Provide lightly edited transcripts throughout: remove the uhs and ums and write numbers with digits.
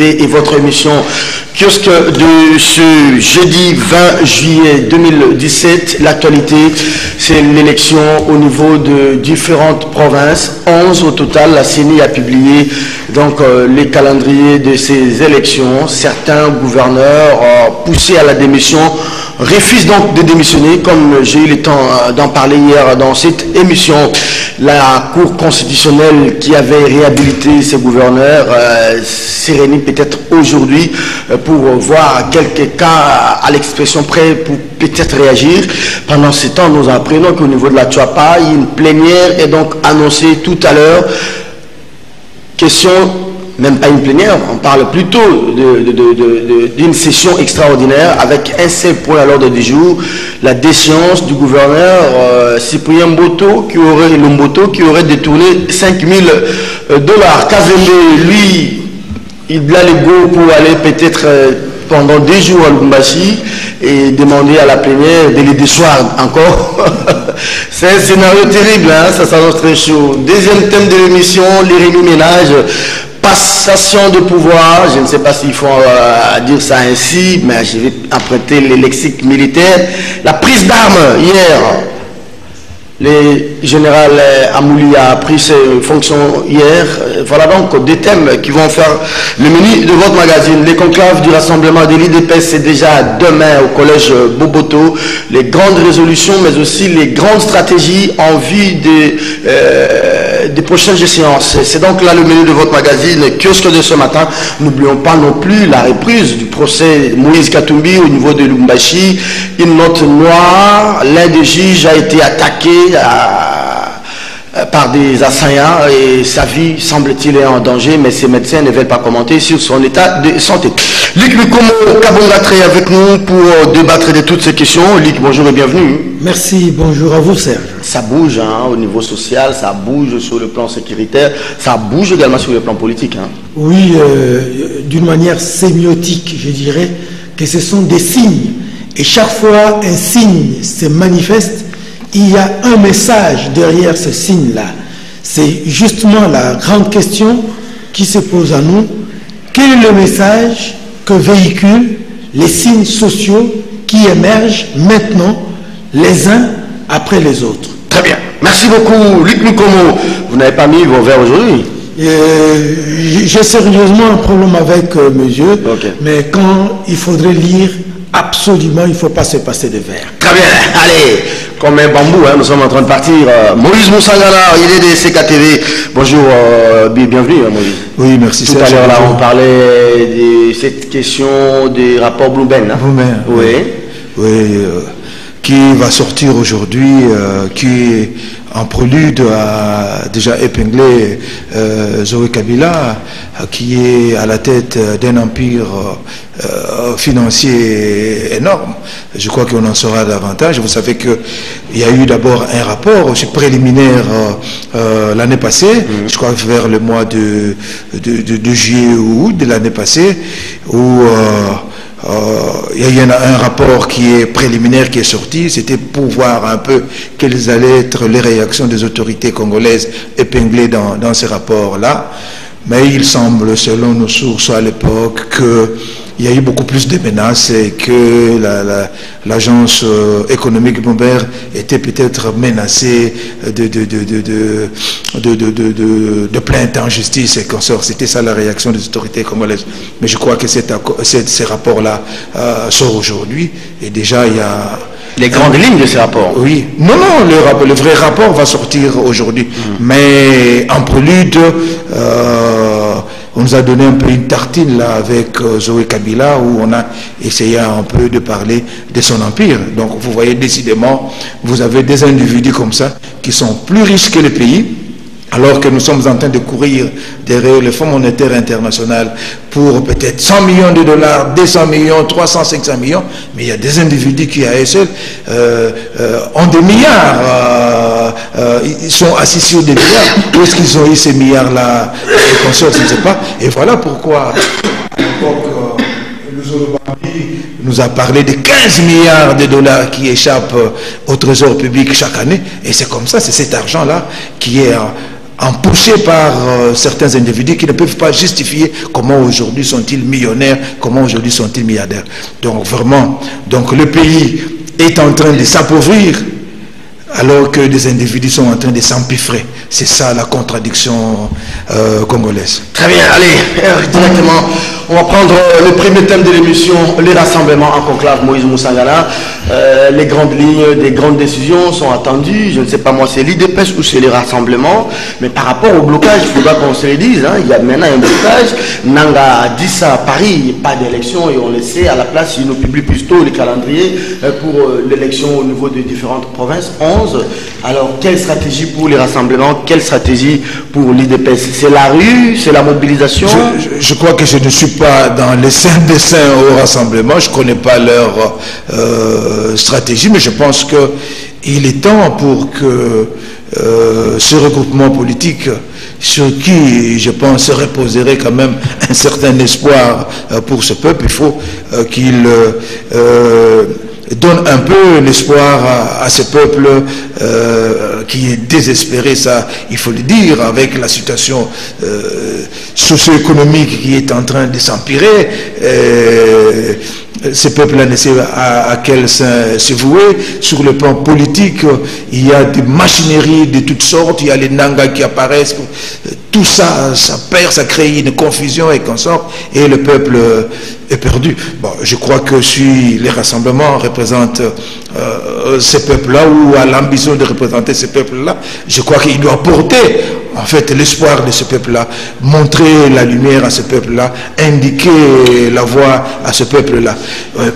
Et votre émission Kiosque de ce jeudi 20 juillet 2017. L'actualité, c'est l'élection au niveau de différentes provinces, 11 au total. La CENI a publié donc les calendriers de ces élections. Certains gouverneurs poussés à la démission refusent donc de démissionner, comme j'ai eu le temps d'en parler hier dans cette émission. La Cour constitutionnelle qui avait réhabilité ces gouverneurs s'est réunie peut-être aujourd'hui pour voir quelques cas à l'expression près pour peut-être réagir. Pendant ce temps, nous apprenons qu'au niveau de la Tchouapa, une plénière est donc annoncée tout à l'heure. Question, même pas une plénière, on parle plutôt d'une session extraordinaire avec un seul point à l'ordre du jour, la déchéance du gouverneur Cyprien Mboto qui aurait détourné 5 000 $. Kazembe, lui, il a le go pour aller peut-être pendant 2 jours à Lubumbashi et demander à la plénière de les déchoir encore. C'est un scénario terrible, hein? Ça s'annonce très chaud. Deuxième thème de l'émission, les remue-ménages. Passation de pouvoir, je ne sais pas s'il faut dire ça ainsi, mais je vais emprunter le lexique militaire. La prise d'armes hier. Le général Amouli a pris ses fonctions hier. Voilà donc des thèmes qui vont faire le menu de votre magazine. Les conclaves du rassemblement de l'IDPS, c'est déjà demain au collège Boboto. Les grandes résolutions, mais aussi les grandes stratégies en vue des prochaines échéances. C'est donc là le menu de votre magazine Kiosque de ce matin. N'oublions pas non plus la reprise du procès Moïse Katumbi au niveau de Lubumbashi. Une note noire. L'un des juges a été attaqué par des assaillants et sa vie semble-t-il est en danger, mais ses médecins ne veulent pas commenter sur son état de santé. Luc Lukomo Kabongatré avec nous pour débattre de toutes ces questions. Luc, bonjour et bienvenue. Merci, bonjour à vous Serge. Ça bouge hein, au niveau social, ça bouge sur le plan sécuritaire, ça bouge également sur le plan politique. Hein. Oui, d'une manière sémiotique, je dirais que ce sont des signes. Et chaque fois un signe se manifeste, il y a un message derrière ce signe-là. C'est justement la grande question qui se pose à nous. Quel est le message que véhiculent les signes sociaux qui émergent maintenant les uns après les autres? Très bien. Merci beaucoup, Luc Lukomo. Vous n'avez pas mis vos verres aujourd'hui? J'ai sérieusement un problème avec mes yeux, okay. Mais quand il faudrait lire, absolument, il ne faut pas se passer de verre. Très bien, allez, comme un bambou, hein, nous sommes en train de partir. Moïse Moussangala, il est de CKTV. Bonjour, bienvenue Moïse. Oui, merci. Tout à l'heure, là, on parlait de cette question des rapports Blue-Ben. Hein? Oui. Oui, qui va sortir aujourd'hui, qui en prélude a déjà épinglé Zoé Kabila, qui est à la tête d'un empire financier énorme. Je crois qu'on en saura davantage. Vous savez qu'il y a eu d'abord un rapport préliminaire l'année passée, je crois vers le mois de juillet ou août de l'année passée, où il y a eu un rapport qui est préliminaire qui est sorti. C'était pour voir un peu quelles allaient être les réactions des autorités congolaises épinglées dans ces rapports-là. Mais il semble, selon nos sources à l'époque, qu'il y a eu beaucoup plus de menaces et que l'agence économique Bloomberg était peut-être menacée de plaintes en justice et consorts. C'était ça la réaction des autorités congolaises. Mais je crois que ces rapports-là sortent aujourd'hui et déjà il y a... Les grandes lignes de ces rapports. Oui. Non, le vrai rapport va sortir aujourd'hui. Mais en prélude, on nous a donné un peu une tartine là avec Zoé Kabila où on a essayé un peu de parler de son empire. Donc vous voyez décidément, vous avez des individus comme ça qui sont plus riches que le pays, alors que nous sommes en train de courir derrière le Fonds monétaire international pour peut-être 100 millions de $, 200 millions, 300, 500 millions, mais il y a des individus qui à eux seuls ont des milliards, ils sont assis sur des milliards. Où est-ce qu'ils ont eu ces milliards-là? Les consorts, je ne sais pas. Et voilà pourquoi le Zorobambi nous a parlé de 15 milliards de $ qui échappent au trésor public chaque année. Et c'est comme ça, c'est cet argent-là qui est empouchés par certains individus qui ne peuvent pas justifier comment aujourd'hui sont-ils millionnaires, comment aujourd'hui sont-ils milliardaires. Donc vraiment, donc le pays est en train de s'appauvrir alors que des individus sont en train de s'empiffrer. C'est ça la contradiction congolaise. Très bien, allez, directement, on va prendre le premier thème de l'émission, les rassemblements en conclave Moïse Moussangana. Les grandes lignes, des grandes décisions sont attendues. Je ne sais pas moi, c'est l'IDPS ou c'est les rassemblements. Mais par rapport au blocage, il faudra qu'on se le dise. Hein, il y a maintenant un blocage. Nanga a dit ça à Paris, il n'y a pas d'élection et on le sait. À la place, il nous publie plus tôt les calendriers pour l'élection au niveau des différentes provinces. 11. Alors, quelle stratégie pour les rassemblements? Quelle stratégie pour l'IDPS? C'est la rue? C'est la mobilisation? Je crois que je ne suis pas dans les saints des saints au rassemblement. Je ne connais pas leur stratégie, mais je pense qu'il est temps pour que ce regroupement politique, sur qui, je pense, se reposerait quand même un certain espoir pour ce peuple, il faut qu'il donne un peu l'espoir à ce peuple qui est désespéré, ça il faut le dire, avec la situation socio-économique qui est en train de s'empirer. Ce peuple-là ne sait à quel sein se vouer. Sur le plan politique, il y a des machineries de toutes sortes, il y a les nangas qui apparaissent, tout ça, ça perd, ça crée une confusion et consort, et le peuple est perdu. Bon, je crois que si les rassemblements représentent ce peuple-là, ou à l'ambition de représenter ce peuple-là, je crois qu'il doit porter en fait l'espoir de ce peuple-là, montrer la lumière à ce peuple-là, indiquer la voie à ce peuple-là.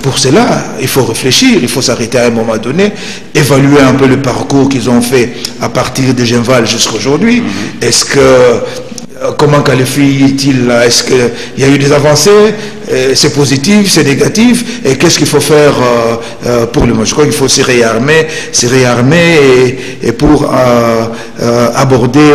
Pour cela, il faut réfléchir, il faut s'arrêter à un moment donné, évaluer un peu le parcours qu'ils ont fait à partir de Genval jusqu'à aujourd'hui. Est-ce que comment qualifie-t-il? Est-ce qu'il y a eu des avancées? C'est positif, c'est négatif? Et qu'est-ce qu'il faut faire pour le moment? Je crois qu'il faut se réarmer et pour aborder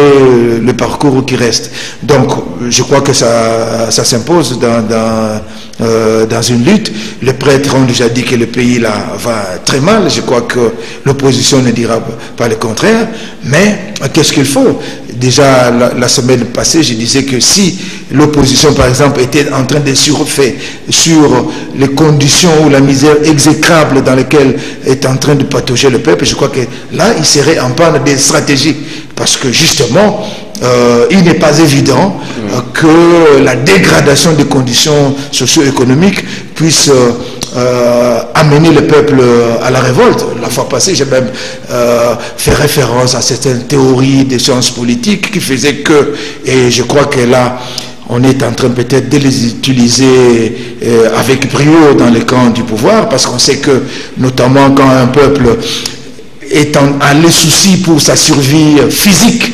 le parcours qui reste. Donc, je crois que ça s'impose dans une lutte. Les prêtres ont déjà dit que le pays là va très mal. Je crois que l'opposition ne dira pas le contraire. Mais qu'est-ce qu'il faut? Déjà, la semaine passée, je disais que si l'opposition, par exemple, était en train de surfer sur les conditions ou la misère exécrable dans lesquelles est en train de patauger le peuple, je crois que là, il serait en panne des stratégies. Parce que justement, il n'est pas évident que la dégradation des conditions socio-économiques puisse amener le peuple à la révolte. La fois passée, j'ai même fait référence à certaines théories des sciences politiques qui faisaient que, et je crois que là, on est en train peut-être de les utiliser avec brio dans les camps du pouvoir, parce qu'on sait que, notamment quand un peuple a les soucis pour sa survie physique,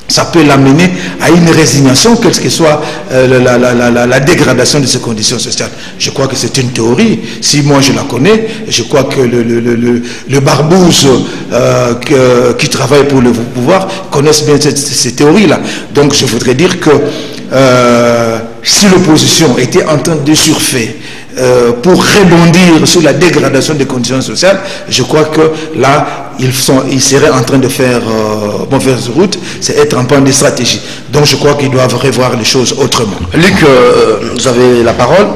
ça peut l'amener à une résignation, quelle que soit la dégradation de ses conditions sociales. Je crois que c'est une théorie. Si moi je la connais, je crois que le barbouze qui travaille pour le pouvoir connaissent bien ces théories-là. Donc je voudrais dire que si l'opposition était en train de surfer pour rebondir sur la dégradation des conditions sociales, je crois que là, ils seraient en train de faire mauvaise route, c'est être en panne de stratégie. Donc je crois qu'ils doivent revoir les choses autrement. Luc, vous avez la parole.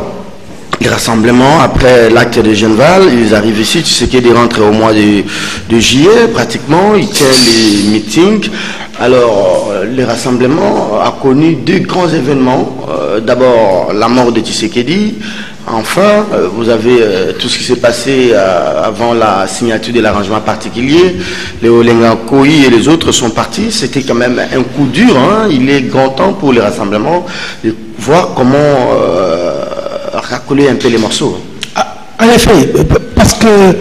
Les rassemblements, après l'acte de Genval, ils arrivent ici, tu sais qu'ils rentrent au mois de juillet, pratiquement, ils tiennent les meetings. Alors, les rassemblements a connu deux grands événements. D'abord, la mort de Tshisekedi. Enfin, vous avez tout ce qui s'est passé avant la signature de l'arrangement particulier. Les Olenga Koi et les autres sont partis. C'était quand même un coup dur. Hein. Il est grand temps pour les rassemblements de voir comment racoler un peu les morceaux. En effet, parce que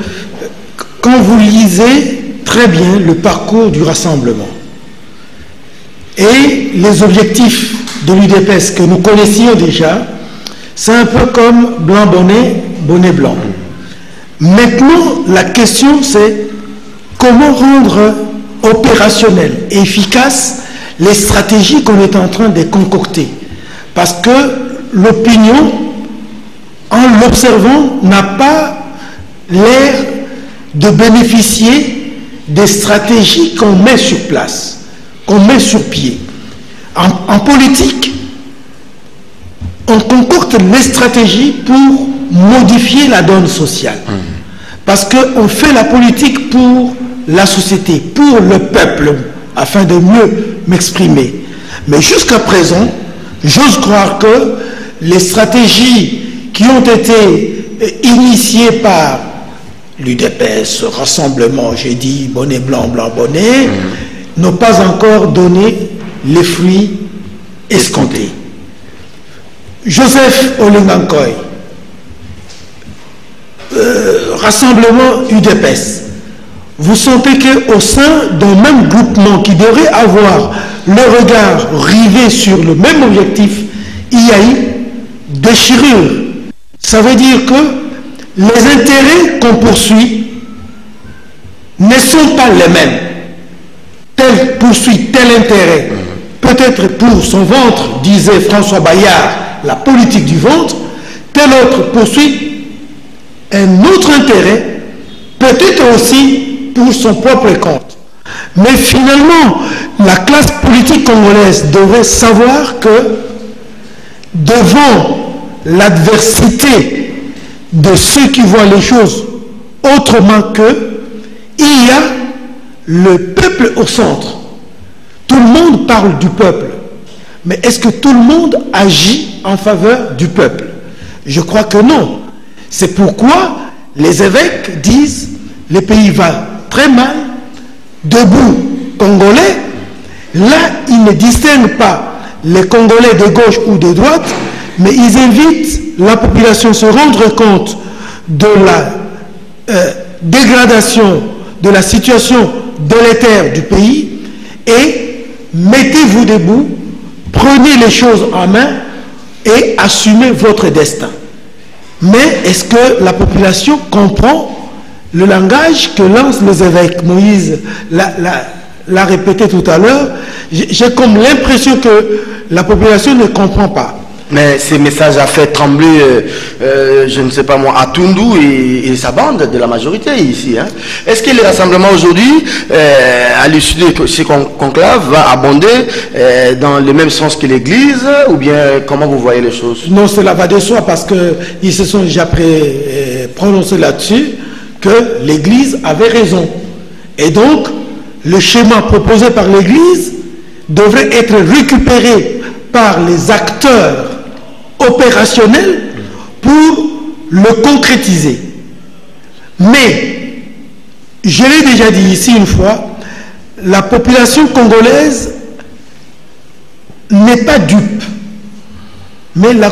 quand vous lisez très bien le parcours du rassemblement et les objectifs de l'UDPS que nous connaissions déjà, c'est un peu comme blanc bonnet, bonnet blanc. Maintenant, la question c'est comment rendre opérationnelles et efficaces les stratégies qu'on est en train de concocter. Parce que l'opinion, en l'observant, n'a pas l'air de bénéficier des stratégies qu'on met sur place. qu'on met sur pied. En politique, on concocte les stratégies pour modifier la donne sociale. Parce qu'on fait la politique pour la société, pour le peuple, afin de mieux m'exprimer. Mais jusqu'à présent, j'ose croire que les stratégies qui ont été initiées par l'UDPS, Rassemblement, j'ai dit bonnet blanc, blanc bonnet, n'ont pas encore donné les fruits escomptés. Joseph Olengankoy, Rassemblement UDPS, vous sentez qu'au sein d'un même groupement qui devrait avoir le regard rivé sur le même objectif, il y a eu déchirure. Ça veut dire que les intérêts qu'on poursuit ne sont pas les mêmes. Tel poursuit tel intérêt, peut-être pour son ventre, disait François Bayard, la politique du ventre, tel autre poursuit un autre intérêt, peut-être aussi pour son propre compte. Mais finalement, la classe politique congolaise devrait savoir que devant l'adversité de ceux qui voient les choses autrement qu'eux, il y a le peuple au centre. Tout le monde parle du peuple, mais est-ce que tout le monde agit en faveur du peuple? Je crois que non. C'est pourquoi les évêques disent le pays va très mal, debout Congolais. Là, ils ne distinguent pas les Congolais de gauche ou de droite, mais ils invitent la population à se rendre compte de la dégradation, de la situation délétère du pays, et mettez-vous debout, prenez les choses en main et assumez votre destin. Mais est-ce que la population comprend le langage que lancent les évêques? Moïse l'a répété tout à l'heure. J'ai comme l'impression que la population ne comprend pas. Mais ces messages a fait trembler, je ne sais pas moi, Atundu et sa bande de la majorité ici. Hein. Est-ce que le rassemblement aujourd'hui, à l'issue de ces conclaves, va abonder dans le même sens que l'Église, ou bien comment vous voyez les choses? Non, cela va de soi, parce qu'ils se sont déjà prononcés là-dessus, que l'Église avait raison. Et donc, le schéma proposé par l'Église devrait être récupéré par les acteurs opérationnels pour le concrétiser. Mais, je l'ai déjà dit ici une fois, la population congolaise n'est pas dupe. Mais la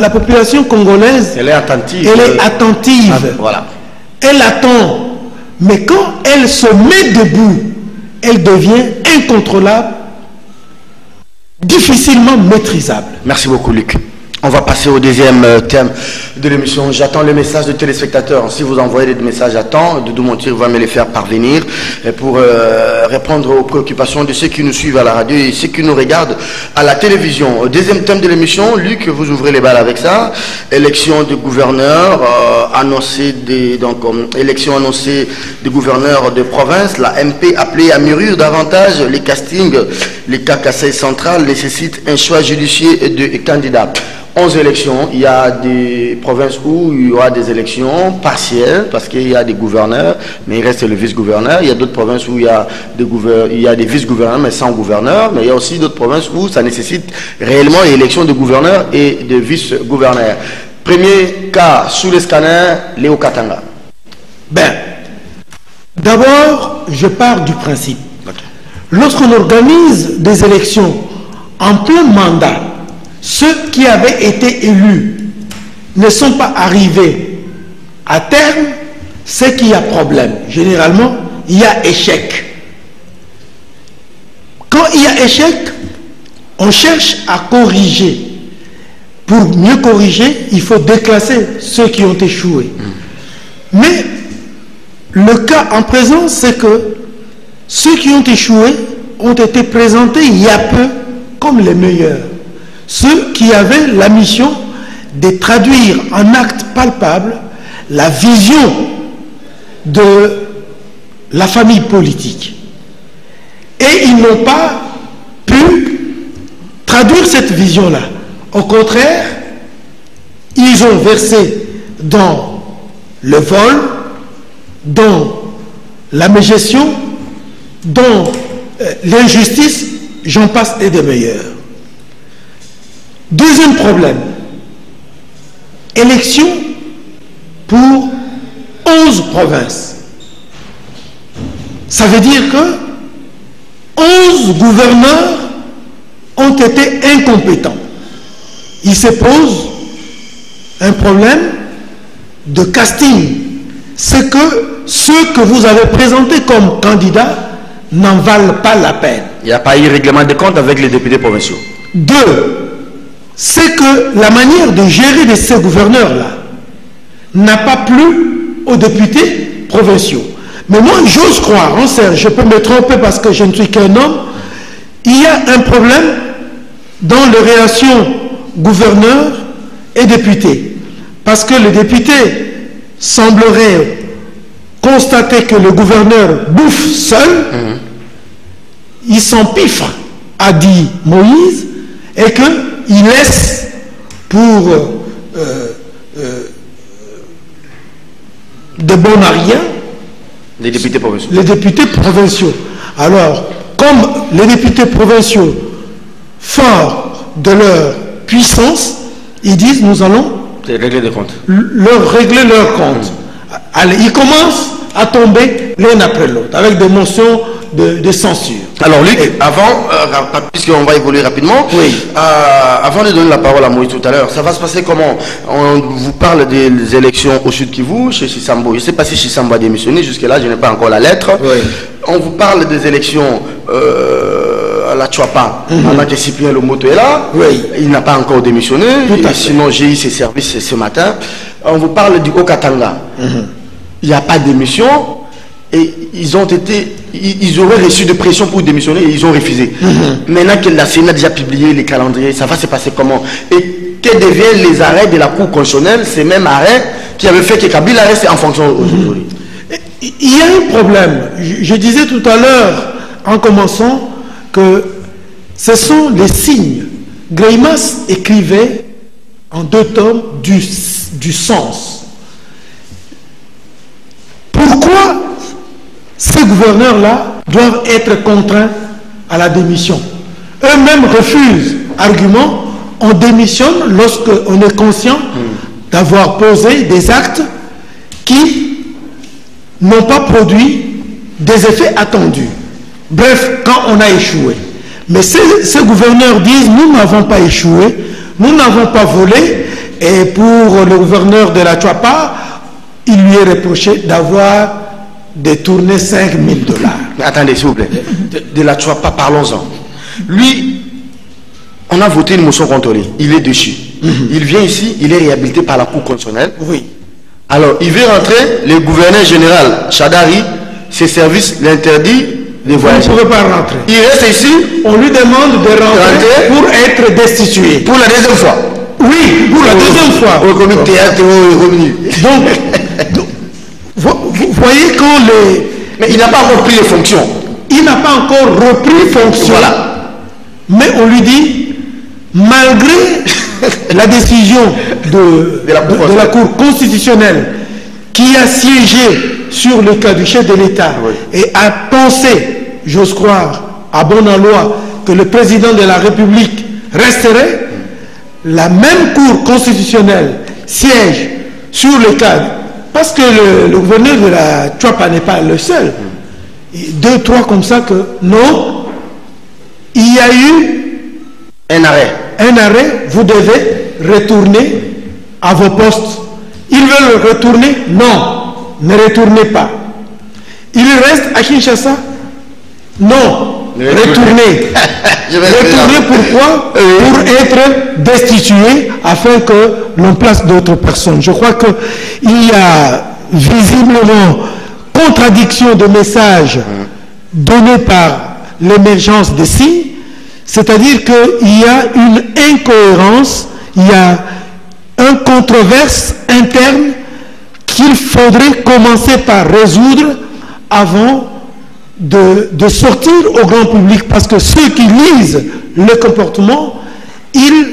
population congolaise, elle est attentive. Elle est attentive. Voilà. Elle attend. Mais quand elle se met debout, elle devient incontrôlable, difficilement maîtrisable. Merci beaucoup, Luc. On va passer au deuxième thème de l'émission. J'attends les messages de téléspectateurs. Si vous envoyez des messages à temps, Doudou Montir va me les faire parvenir pour répondre aux préoccupations de ceux qui nous suivent à la radio et ceux qui nous regardent à la télévision. Deuxième thème de l'émission, Luc, vous ouvrez les balles avec ça. Élection de gouverneurs élection annoncée de gouverneurs de province. La MP appelée à mûrir davantage les castings. Les cas Kassai central nécessitent un choix judiciaire de candidats. 11 élections, il y a des provinces où il y aura des élections partielles parce qu'il y a des gouverneurs, mais il reste le vice-gouverneur. Il y a d'autres provinces où il y a des vice-gouverneurs mais sans gouverneur, mais il y a aussi d'autres provinces où ça nécessite réellement l'élection de gouverneurs et de vice-gouverneurs. Premier cas sous les scanners, Léo Katanga. Ben, d'abord, je pars du principe. Lorsqu'on organise des élections en plein mandat, ceux qui avaient été élus ne sont pas arrivés à terme, c'est qu'il y a problème. Généralement, il y a échec. Quand il y a échec, on cherche à corriger. Pour mieux corriger, il faut déclasser ceux qui ont échoué. Mais le cas en présence, c'est que ceux qui ont échoué ont été présentés il y a peu comme les meilleurs. Ceux qui avaient la mission de traduire en actes palpables la vision de la famille politique. Et ils n'ont pas pu traduire cette vision-là. Au contraire, ils ont versé dans le vol, dans la mégestion, dans l'injustice, j'en passe et des meilleurs. Deuxième problème, élection pour 11 provinces. Ça veut dire que 11 gouverneurs ont été incompétents. Il se pose un problème de casting. C'est que ceux que vous avez présentés comme candidats n'en valent pas la peine. Il n'y a pas eu règlement de compte avec les députés provinciaux. Deux, c'est que la manière de gérer de ces gouverneurs-là n'a pas plu aux députés provinciaux. Mais moi, j'ose croire, en Serge, je peux me tromper parce que je ne suis qu'un homme, il y a un problème dans les relations gouverneurs et députés. Parce que le député semblerait constater que le gouverneur bouffe seul, il s'empiffre, a dit Moïse, et qu'il laisse pour de bons mariens les députés provinciaux. Les députés provinciaux. Alors, comme les députés provinciaux, forts de leur puissance, ils disent nous allons régler des comptes. Leur régler leurs comptes. Allez, ils commencent à tomber l'un après l'autre, avec des motions de censure. Alors Luc, avant, puisqu'on va évoluer rapidement, oui. Avant de donner la parole à Moïse tout à l'heure, ça va se passer comment? On vous parle des élections au Sud Kivu, chez Chisambo. Je ne sais pas si Chisambo a démissionné, jusque-là je n'ai pas encore la lettre. Oui. On vous parle des élections à la Chouapa, pendant que Cyprien Lomoto est là. Oui. Il n'a pas encore démissionné, sinon j'ai eu ses services ce matin. On vous parle du Haut-Katanga. Il n'y a pas de démission. Et ils auraient reçu de pression pour démissionner et ils ont refusé. Maintenant que la Sénat a déjà publié les calendriers, ça va se passer comment? Et que deviennent les arrêts de la Cour constitutionnelle, ces mêmes arrêts qui avaient fait que Kabila reste en fonction aujourd'hui? Il y a un problème. Je disais tout à l'heure, en commençant, que ce sont les signes. Greimas écrivait en 2 tomes du sens. Pourquoi ces gouverneurs-là doivent être contraints à la démission? Eux-mêmes refusent. Argument, on démissionne lorsqu'on est conscient d'avoir posé des actes qui n'ont pas produit des effets attendus. Bref, quand on a échoué. Mais ces gouverneurs disent, nous n'avons pas échoué, nous n'avons pas volé, et pour le gouverneur de la Chouapa, il lui est reproché d'avoir détourné 5 000 $. Mais attendez, s'il vous plaît. De la Chouapa, parlons-en. Lui, on a voté une motion contre lui. Il est déchu. Il vient ici, il est réhabilité par la Cour constitutionnelle. Oui. Alors, il veut rentrer, le gouverneur général, Chadari, ses services l'interdit de voyager. Il ne pouvait pas rentrer. Il reste ici. On lui demande de rentrer pour être destitué. Pour la deuxième fois. Oui, pour la deuxième fois. Au comité théâtre est revenu. Donc, vous voyez quand les... Mais il n'a pas encore pris les fonctions. Il n'a pas encore repris fonction. Voilà. Mais on lui dit, malgré la décision de la Cour constitutionnelle qui a siégé sur le cas du chef de l'État et a pensé, j'ose croire, à bon aloi, que le président de la République resterait, la même Cour constitutionnelle siège sur le cas, parce que le gouverneur de la Chouapa n'est pas le seul. 2, 3 comme ça que, non, il y a eu un arrêt. Un arrêt, vous devez retourner à vos postes. Ils veulent retourner? Non, ne retournez pas. Ils restent à Kinshasa? Non, retournez. Retournez pourquoi? Pour être destitué afin que l'on place d'autres personnes. Je crois qu'il y a visiblement contradiction de messages donnés par l'émergence des signes, c'est-à-dire qu'il y a une incohérence, il y a une controverse interne qu'il faudrait commencer par résoudre avant de sortir au grand public, parce que ceux qui lisent le comportement, ils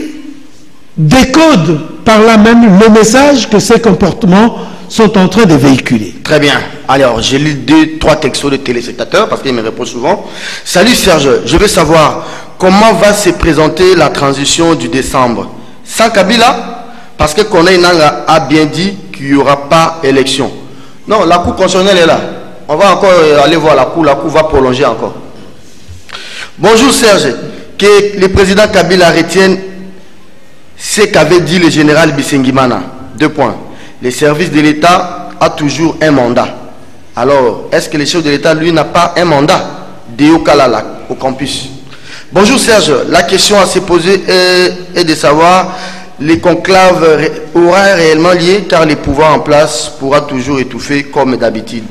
décodent par là même le message que ces comportements sont en train de véhiculer. Très bien. Alors, j'ai lu 2-3 textos de téléspectateurs parce qu'ils me répondent souvent. Salut Serge, je veux savoir comment va se présenter la transition du décembre. Sans Kabila, parce que Corneille Nangaa a bien dit qu'il n'y aura pas élection. Non, la Cour constitutionnelle est là. On va encore aller voir la Cour va prolonger encore. Bonjour Serge, que le président Kabila retienne ce qu'avait dit le général Bisengimana. 2 points. Les services de l'État a toujours un mandat. Alors, est-ce que le chef de l'État, lui, n'a pas un mandat Déo Kalala, au campus? Bonjour Serge, la question à se poser est de savoir les conclaves aura réellement lieu, car le pouvoir en place pourra toujours étouffer comme d'habitude.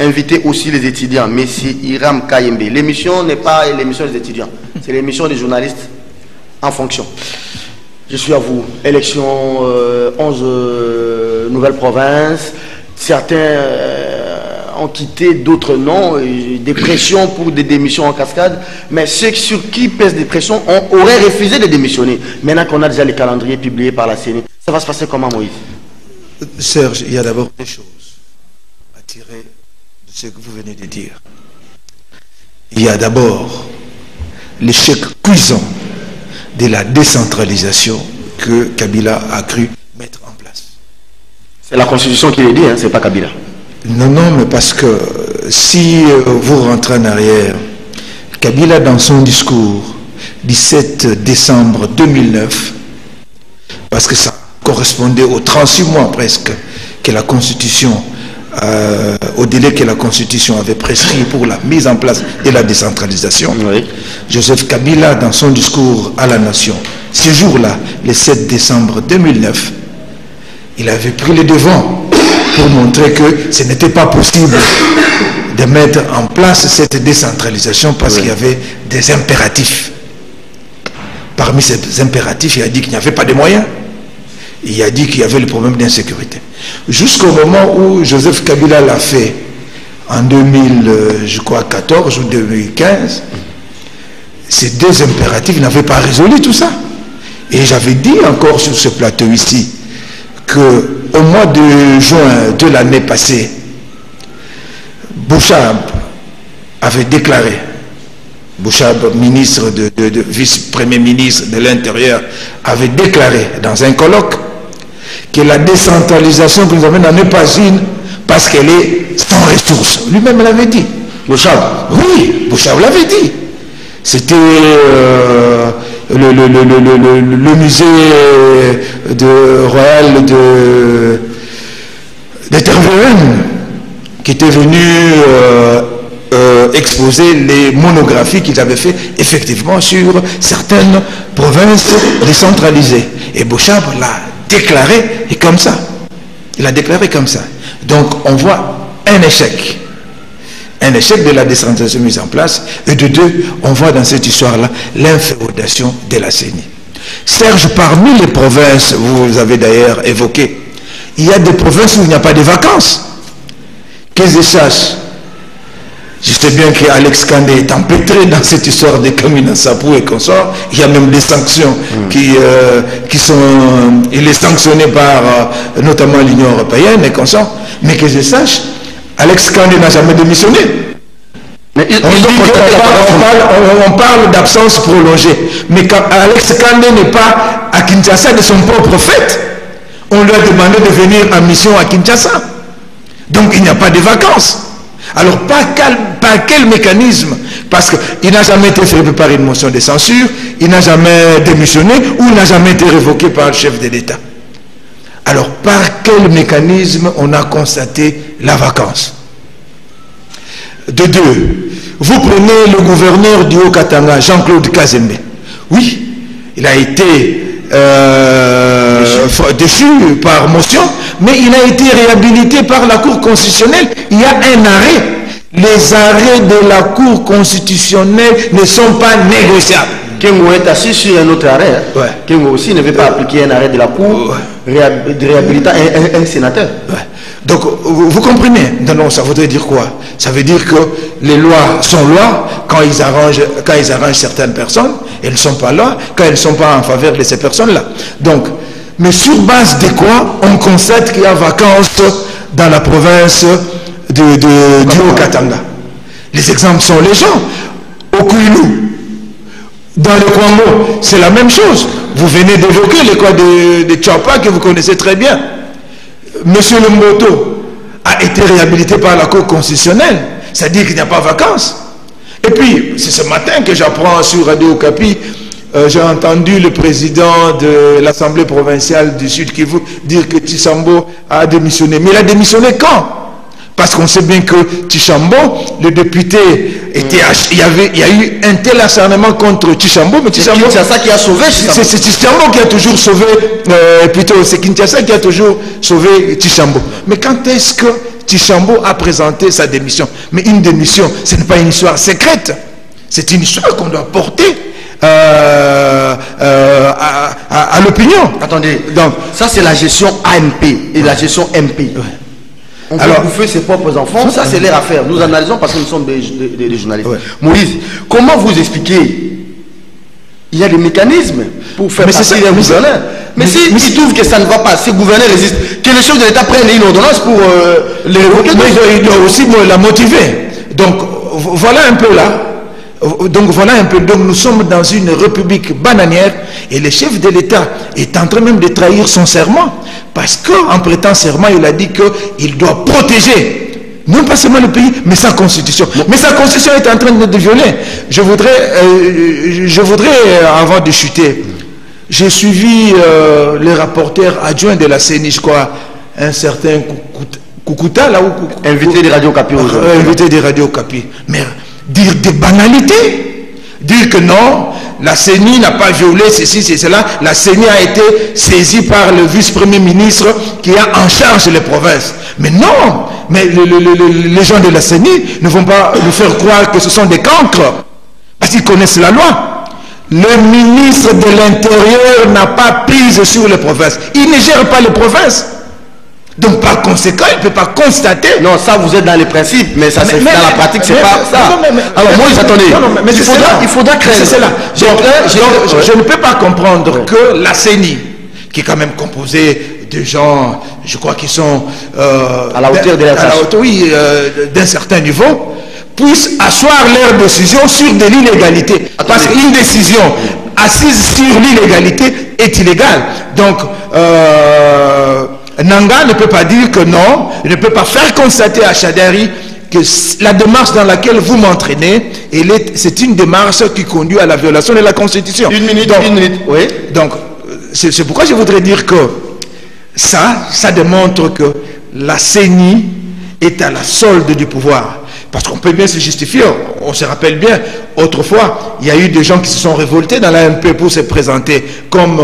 Invitez aussi les étudiants. Messi Iram Kayembe. L'émission n'est pas l'émission des étudiants, c'est l'émission des journalistes en fonction. Je suis à vous. Élection 11 nouvelles provinces. Certains ont quitté, d'autres non. Des pressions pour des démissions en cascade. Mais ceux sur qui pèsent des pressions auraient refusé de démissionner. Maintenant qu'on a déjà les calendriers publiés par la CENI, ça va se passer comment, Moïse? Serge, il y a d'abord des choses à tirer de ce que vous venez de dire. Il y a d'abord l'échec cuisant de la décentralisation que Kabila a cru mettre en place. C'est la Constitution qui le dit, hein, c'est pas Kabila. Non, non, mais parce que si vous rentrez en arrière, Kabila dans son discours 17 décembre 2009, parce que ça correspondait aux 36 mois presque que la Constitution, au délai que la Constitution avait prescrit pour la mise en place de la décentralisation, oui. Joseph Kabila, dans son discours à la nation, ce jour-là, le 7 décembre 2009, il avait pris le devant pour montrer que ce n'était pas possible de mettre en place cette décentralisation parce qu'il y avait des impératifs. Parmi ces impératifs, il a dit qu'il n'y avait pas de moyens. Il a dit qu'il y avait le problème d'insécurité. Jusqu'au moment où Joseph Kabila l'a fait en 2014 ou 2015, ces deux impératifs n'avaient pas résolu tout ça. Et j'avais dit encore sur ce plateau ici qu'au mois de juin de l'année passée, Bouchab avait déclaré, Bouchab, ministre vice-premier ministre de l'Intérieur, avait déclaré dans un colloque que la décentralisation que nous avons n'en est pas une parce qu'elle est sans ressources. Lui-même l'avait dit. Bouchab? Oui, Bouchab l'avait dit. C'était le musée royal de Tervuren qui était venu exposer les monographies qu'ils avaient fait effectivement sur certaines provinces décentralisées. Et Bouchab l'a déclaré et comme ça. Il a déclaré comme ça. Donc on voit un échec. Un échec de la décentralisation mise en place. Et de deux, on voit dans cette histoire-là l'inféodation de la CENI. Serge, parmi les provinces, vous avez d'ailleurs évoqué, il y a des provinces où il n'y a pas de vacances. Que je sache, je sais bien qu'Alex Kandé est empêtré dans cette histoire de Kamina Sapou et consorts. Il y a même des sanctions qui sont... Il est sanctionné par notamment l'Union européenne et consorts. Mais que je sache, Alex Kandé n'a jamais démissionné. Mais on parle d'absence prolongée. Mais quand Alex Kandé n'est pas à Kinshasa de son propre fait, on lui a demandé de venir en mission à Kinshasa. Donc il n'y a pas de vacances. Alors par quel mécanisme? Parce qu'il n'a jamais été fait par une motion de censure, il n'a jamais démissionné ou il n'a jamais été révoqué par le chef de l'État. Alors par quel mécanisme on a constaté la vacance? De deux, vous prenez le gouverneur du Haut-Katanga, Jean-Claude Kazembe. Oui, il a été déchu par motion, mais il a été réhabilité par la Cour constitutionnelle. Il y a un arrêt. Les arrêts de la Cour constitutionnelle ne sont pas négociables. Kengo est assis sur un autre arrêt. Hein. Ouais. Kengo aussi ne veut pas appliquer un arrêt de la Cour de réhabiliter un sénateur. Ouais. Donc, vous comprenez? Non, ça voudrait dire quoi? Ça veut dire que les lois sont lois quand ils arrangent certaines personnes, elles ne sont pas là, quand elles ne sont pas en faveur de ces personnes-là. Donc, mais sur base de quoi on constate qu'il y a vacances dans la province du Haut-Katanga? Les exemples sont les gens. Au Kouilou, dans le Kwango, c'est la même chose. Vous venez d'évoquer les cas de Tchapa que vous connaissez très bien. Monsieur Lomboto a été réhabilité par la Cour constitutionnelle. C'est-à-dire qu'il n'y a pas vacances. Et puis, c'est ce matin que j'apprends sur Radio Okapi, j'ai entendu le président de l'Assemblée provinciale du Sud Kivu dire que Tchambo a démissionné. Mais il a démissionné quand? Parce qu'on sait bien que Tchambo, le député, il y a eu un tel acharnement contre Tchambo, mais Tchambo, c'est ça qui a sauvé. C'est Tchambo qui a toujours sauvé, plutôt c'est Kinshasa qui a toujours sauvé Tchambo. Mais quand est-ce que Tchambo a présenté sa démission? Mais une démission, ce n'est pas une histoire secrète. C'est une histoire qu'on doit porter à l'opinion. Attendez, donc ça c'est la gestion AMP et la gestion MP. Ouais. On peut bouffer ses propres enfants, ça c'est leur affaire. Nous analysons parce que nous sommes des journalistes. Ouais. Moïse, comment vous expliquez? Il y a des mécanismes pour faire passer les gouverneurs. Mais s'ils trouvent que ça ne va pas, ces gouverneurs résistent, que les chefs de l'État prennent une ordonnance pour les révoquer. Mais il doit aussi la motiver. Donc voilà un peu là. Donc voilà un peu, donc nous sommes dans une république bananière et le chef de l'État est en train même de trahir son serment parce qu'en prêtant serment il a dit qu'il doit protéger non pas seulement le pays mais sa constitution. Mais sa constitution est en train de violer. Je voudrais avant de chuter, j'ai suivi les rapporteurs adjoints de la CENI, je crois, un certain Koukuta là où invité des Radio Okapi aujourd'hui. Invité des Radio Okapi. Mais dire des banalités, dire que non, la CENI n'a pas violé ceci, c'est cela. La CENI a été saisie par le vice-premier ministre qui a en charge les provinces. Mais non, mais les gens de la CENI ne vont pas nous faire croire que ce sont des cancres, parce qu'ils connaissent la loi. Le ministre de l'Intérieur n'a pas prise sur les provinces. Il ne gère pas les provinces. Donc par conséquent, il ne peut pas constater. Non, ça vous êtes dans les principes, mais ça c'est dans la pratique, c'est pas ça. Alors moi, attendez. Il faudra créer. C'est cela. Je ne peux pas comprendre que la CENI, qui est quand même composée de gens, je crois qu'ils sont à la hauteur de la tâche. Oui, d'un certain niveau, puissent asseoir leur décision sur de l'illégalité. Parce qu'une décision assise sur l'illégalité est illégale. Donc Nanga ne peut pas dire que non, il ne peut pas faire constater à Chadari que la démarche dans laquelle vous m'entraînez, c'est une démarche qui conduit à la violation de la Constitution. Une minute. Oui. Donc, c'est pourquoi je voudrais dire que ça démontre que la CENI est à la solde du pouvoir. Parce qu'on peut bien se justifier, on se rappelle bien, autrefois, il y a eu des gens qui se sont révoltés dans l'AMP pour se présenter comme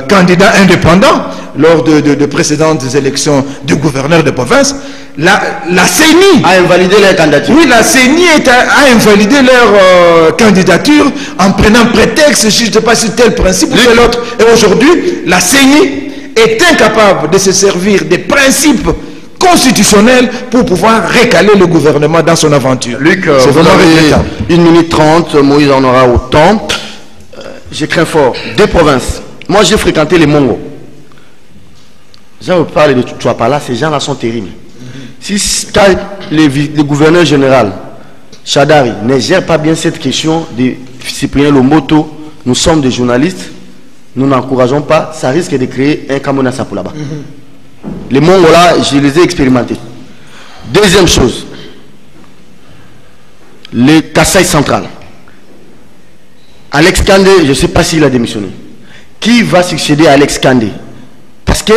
candidats indépendants lors de précédentes élections de gouverneurs de province. La CENI a invalidé leur candidature. Oui, la CENI a invalidé leur candidature en prenant prétexte, je ne sais pas si tel principe ou tel autre. Et aujourd'hui, la CENI est incapable de se servir des principes constitutionnel pour pouvoir récaler le gouvernement dans son aventure. Luc, vous avez 1 minute 30, Moïse en aura autant. Je crains fort. Deux provinces. Moi, j'ai fréquenté les Mongos. J'ai parlé de Tchouapala, ces gens-là sont terribles. Si le gouverneur général, Chadari, ne gère pas bien cette question de Cyprien Lomboto, nous sommes des journalistes, nous n'encourageons pas, ça risque de créer un Kamona Sapou là-bas. Les Mongols, je les ai expérimentés. Deuxième chose, le Kasaï central. Alex Kandé, je ne sais pas s'il a démissionné. Qui va succéder à Alex Kandé? Parce que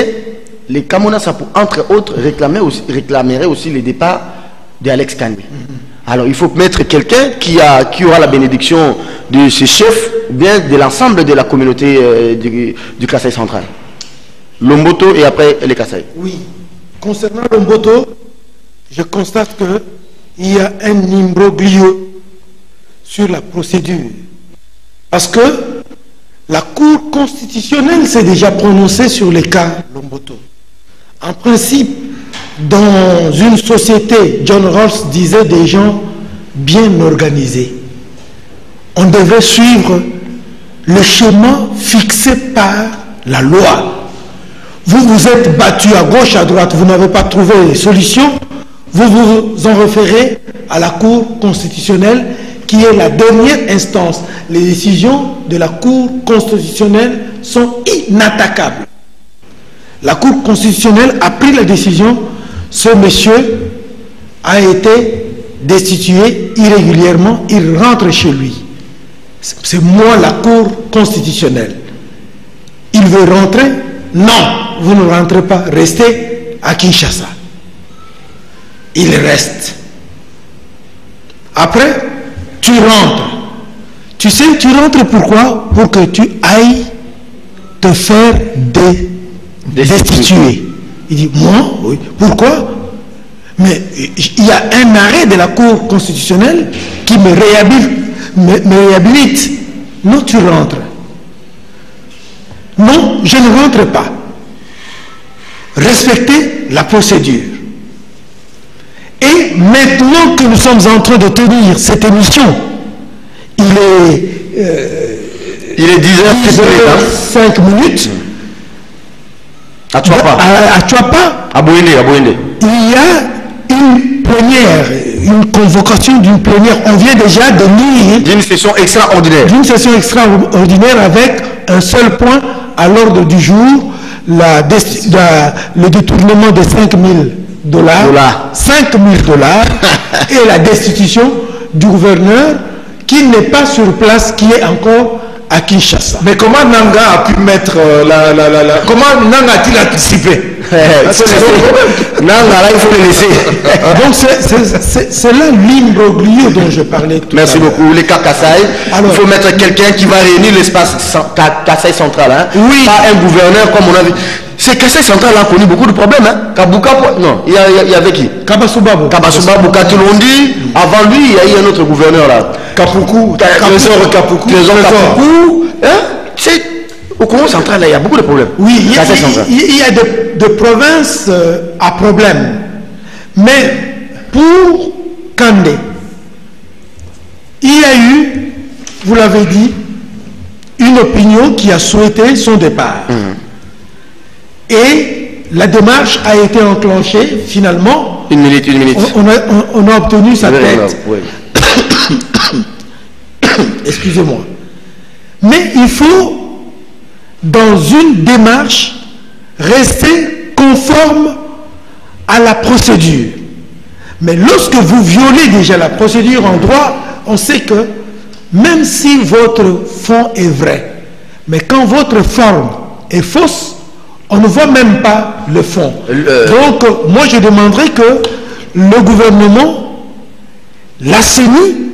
les Kamona Sapou, entre autres, réclameraient aussi le départ d'Alex Kandé. Alors il faut mettre quelqu'un qui aura la bénédiction de ses chefs, bien de l'ensemble de la communauté du Kasaï central. Lomboto et après les Kasaï. Oui. Concernant Lomboto, je constate qu'il y a un imbroglio sur la procédure. Parce que la Cour constitutionnelle s'est déjà prononcée sur les cas Lomboto. En principe, dans une société, John Rawls disait, des gens bien organisés. On devait suivre le schéma fixé par la loi. Vous vous êtes battu à gauche, à droite, vous n'avez pas trouvé de solution, vous vous en référez à la Cour constitutionnelle qui est la dernière instance. Les décisions de la Cour constitutionnelle sont inattaquables. La Cour constitutionnelle a pris la décision, ce monsieur a été destitué irrégulièrement, il rentre chez lui. C'est moi la Cour constitutionnelle. Il veut rentrer? Non, vous ne rentrez pas, restez à Kinshasa. Il reste. Après, tu rentres. Tu sais, tu rentres pourquoi? Pour que tu ailles te faire destituer. Il dit, moi? Oui. Pourquoi? Mais il y a un arrêt de la Cour constitutionnelle qui me réhabilite. Non, tu rentres. Non, je ne rentre pas. Respectez la procédure. Et maintenant que nous sommes en train de tenir cette émission, il est 10h05 minutes. À Tchouapa. À Tchouapa. À Bouéné. Il y a une plénière, une convocation d'une plénière. On vient déjà de lire. D'une session extraordinaire. D'une session extraordinaire avec un seul point à l'ordre du jour, le détournement de 5 000 $. 5 000 $ et la destitution du gouverneur qui n'est pas sur place, qui est encore à Kinshasa. Mais comment Nanga a pu mettre comment Nanga a-t-il anticipé? Nanga, là, il faut le laisser. Donc c'est là l'imbroglio dont je parlais tout Merci à l'heure. beaucoup. Les cas Kassai, il faut mettre quelqu'un qui va réunir l'espace Kassai central. Hein? Oui. Pas un gouverneur comme on a vu. C'est Kassai central a connu beaucoup de problèmes. Hein? Kabuka, non, il y avait qui? Kabasubabo. Kabasubabo, Katilondi. Avant lui, il y a eu un autre gouverneur là. Kapuku. Trésor Kapuku. Trésor Kapuku. Hein? C'est au Congo central, là, il y a beaucoup de problèmes. Oui, il y a des provinces à problème. Mais pour Kandé, il y a eu, vous l'avez dit, une opinion qui a souhaité son départ. Et la démarche a été enclenchée, finalement. Une minute. On a obtenu sa tête. Oui. Excusez-moi. Mais il faut, dans une démarche, rester conforme à la procédure. Mais lorsque vous violez déjà la procédure en droit, on sait que même si votre fond est vrai, mais quand votre forme est fausse, on ne voit même pas le fond. Donc, moi, je demanderais que le gouvernement, la CENI,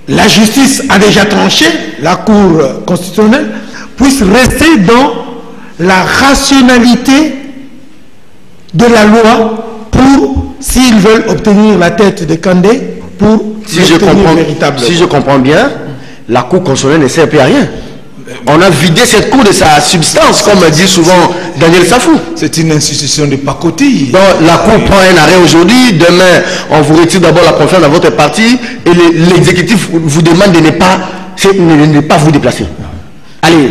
la justice a déjà tranché, la Cour constitutionnelle, puisse rester dans la rationalité de la loi pour, s'ils veulent obtenir la tête de Kandé, pour si je comprends bien, la Cour constitutionnelle ne sert plus à rien. On a vidé cette cour de sa substance, comme dit souvent Daniel Safou. C'est une institution de pacotille. Donc la cour prend un arrêt aujourd'hui, demain on vous retire d'abord la confiance dans votre parti et l'exécutif vous demande de ne pas vous déplacer. Allez,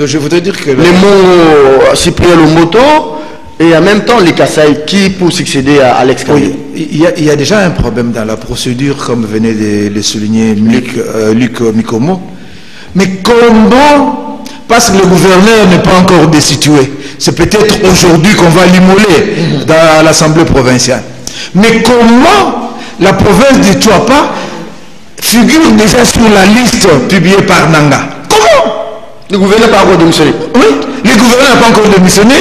je voudrais dire que... Les mots Cyprien Lomoto et en même temps les Kassai qui pour succéder à Alex Kandé. Oui, il y a déjà un problème dans la procédure, comme venait de le souligner Luc Mikomo. Mais comment, parce que le gouverneur n'est pas encore destitué, c'est peut-être aujourd'hui qu'on va l'immoler dans l'Assemblée provinciale. Mais comment la province de Tchouapa figure déjà sur la liste publiée par Nanga? Comment? Le gouverneur n'a pas encore démissionné. Oui, le gouverneur n'a pas encore démissionné.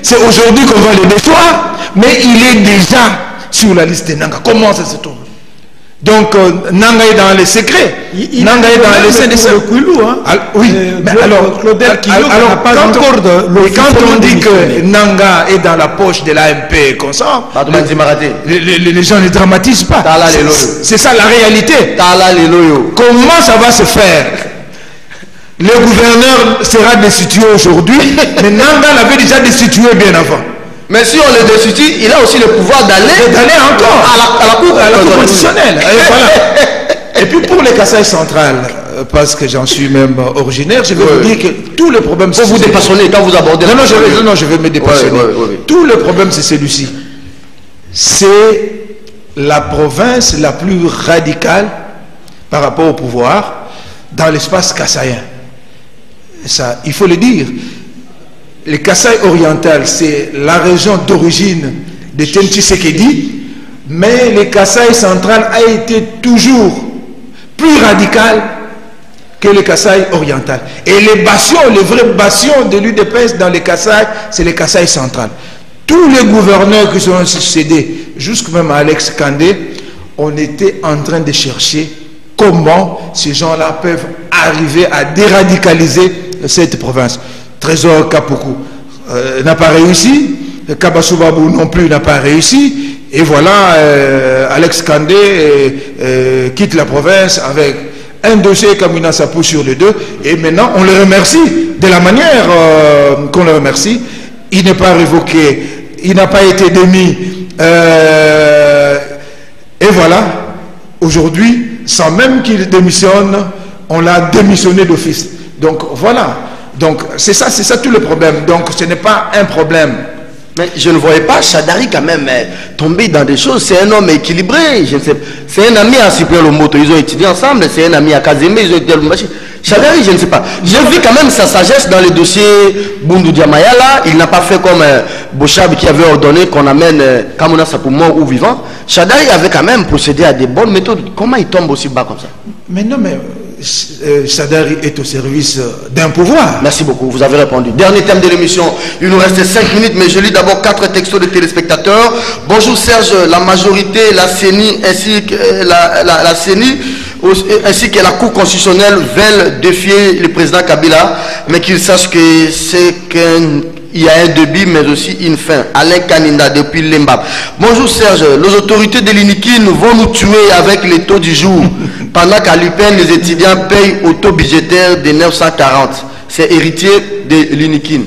C'est aujourd'hui qu'on va le déchoir, mais il est déjà sur la liste de Nanga. Comment ça se trouve? Donc, Nanga est dans les secrets. Nanga est dans les secrets. Oui, mais alors, quand on dit que Nanga est dans la poche de l'AMP, comme ça, les gens ne dramatisent pas. C'est ça la réalité. Comment ça va se faire? Le gouverneur sera destitué aujourd'hui, mais Nanga l'avait déjà destitué bien avant. Mais si on le destitue, il a aussi le pouvoir d'aller encore à la Cour constitutionnelle. Et, voilà. Et puis pour les Kasaï centrales, parce que j'en suis même originaire, je vais vous dire que tous les problèmes... Faut vous dépassionner quand vous abordez... Non, je vais me dépassionner. Tout le problème, c'est celui-ci. C'est la province la plus radicale par rapport au pouvoir dans l'espace kassaïen. Ça, il faut le dire. Le Kasaï oriental, c'est la région d'origine de Tenti Sekedi, mais le Kasaï central a été toujours plus radical que le Kasaï oriental. Et les bastions, les vrais bastions de l'UDPS dans le Kasaï, c'est le Kasaï central. Tous les gouverneurs qui sont succédés, jusqu'à même Alex Kandé, on était en train de chercher comment ces gens-là peuvent arriver à déradicaliser cette province. Trésor Kapuku n'a pas réussi, Kabasubabou non plus n'a pas réussi, et voilà, Alex Kandé quitte la province avec un dossier Kamina Sapou sur les deux, et maintenant on le remercie de la manière qu'on le remercie. Il n'est pas révoqué, il n'a pas été démis, et voilà, aujourd'hui, sans même qu'il démissionne, on l'a démissionné d'office. Donc voilà, donc c'est ça tout le problème. Donc ce n'est pas un problème. Mais je ne voyais pas Chadari quand même tomber dans des choses. C'est un homme équilibré. Je ne sais. C'est un ami à Cyprien Lomoto. Ils ont étudié ensemble. C'est un ami à Kazemé. Ils ont étudié à Lumbashi. Chadari, je ne sais pas. J'ai vu quand même sa sagesse dans le dossier Bundu Diamaya là. Il n'a pas fait comme Bochab qui avait ordonné qu'on amène Kamuna Sapou mort ou vivant. Chadari avait quand même procédé à des bonnes méthodes. Comment il tombe aussi bas comme ça? Mais non, mais Chadari est au service d'un pouvoir. Merci beaucoup, vous avez répondu. Dernier thème de l'émission, il nous reste 5 minutes, mais je lis d'abord 4 textos de téléspectateurs. Bonjour Serge, la majorité, la CENI ainsi que la CENI ainsi que la Cour constitutionnelle veulent défier le président Kabila, mais qu'ils sachent que c'est qu'il y a un début, mais aussi une fin. Alain Kaninda depuis Lembab. Bonjour Serge, les autorités de l'INIKIN vont nous tuer avec les taux du jour. Pendant qu'à l'UPEN, les étudiants payent au taux budgétaire de 940. C'est héritier de l'INIKIN.